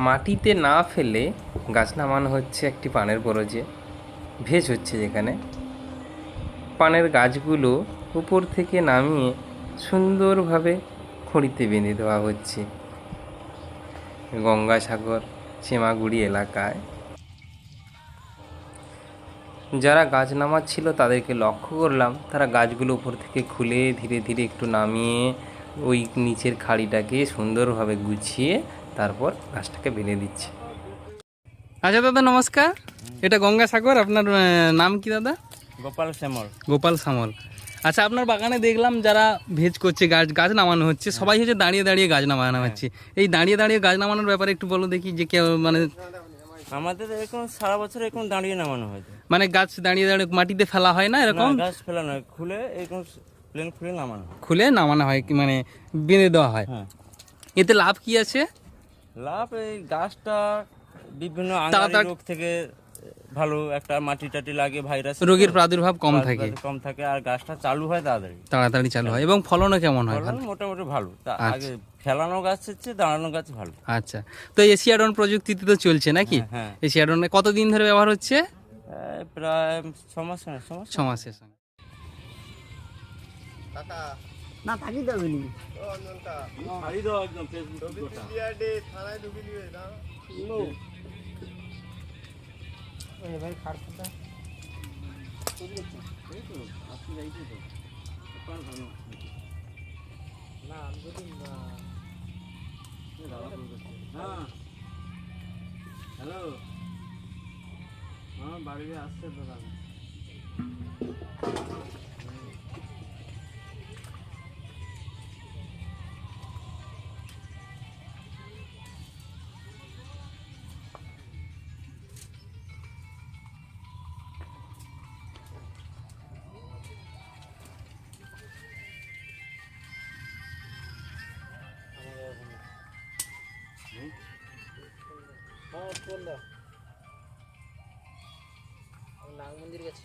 মাটিতে না ফেলে গাছ নামানো হচ্ছে একটি পানের বরজে। ভেজ হচ্ছে যেখানে পানের গাছগুলো উপর থেকে নামিয়ে সুন্দরভাবে খড়িতে বেঁধে দেওয়া হচ্ছে গঙ্গাসাগর চেমাগুড়ি এলাকায়। যারা গাছ নামাচ্ছিল তাদেরকে লক্ষ্য করলাম, তারা গাছগুলো উপর থেকে খুলে ধীরে ধীরে একটু নামিয়ে ওই নিচের খাড়িটাকে সুন্দরভাবে গুছিয়ে তারপর গাছটাকে বেঁধে দিচ্ছে। আচ্ছা দাদা নমস্কার, এটা গঙ্গাসাগর, আপনার নাম কি দাদা? গোপাল শ্যামল। গোপাল সামল। আচ্ছা, আপনার বাগানে দেখলাম যারা ভেজ করছে, গাছ নামানো হচ্ছে, সবাই হচ্ছে দাঁড়িয়ে দাঁড়িয়ে গাছ নামানো হচ্ছে। এই দাঁড়িয়ে দাঁড়িয়ে গাছ নামানোর ব্যাপারে একটু বলো দেখি, যে কেউ মানে আমাদের এরকম সারা বছর এরকম দাঁড়িয়ে নামানো হয়। মানে গাছ দাঁড়িয়ে দাঁড়িয়ে মাটিতে ফেলা হয় না, এরকম গাছ ফেলা নয়, খুলে এরকম প্লেন খুলে নামানো হয়। খুলে নামানো হয়, কি মানে বেঁধে দেওয়া হয়। হ্যাঁ, এতে লাভ কি আছে? লাভ এই গাছটা বিভিন্ন তাড়াতাড়ি রোগ থেকে ভালো, একটা মাটি টাটি লাগে, ভাইরাস রোগের প্রাদুর্ভাব কম থাকে, আর গাছটা চালু হয় তাড়াতাড়ি চালু হয়, এবং ফলনও কেমন হয়? ফলন মোটামুটি ভালো। আচ্ছা। আগে ফেলানো গাছ হচ্ছে, দাঁড়ানো গাছ ভালো। আচ্ছা, তো এশিয়াডন প্রযুক্তিতে তো চলছে নাকি? হ্যাঁ, এশিয়াডনে কতদিন ধরে ব্যবহার হচ্ছে? প্রায় 6 মাস। 6 মাসের সঙ্গে। না থাকি যাবে নি ভাই খাটটা না যদি হ্যালো, আমার বাড়ি আসছে দাদা। নাগ মন্দির গেছে।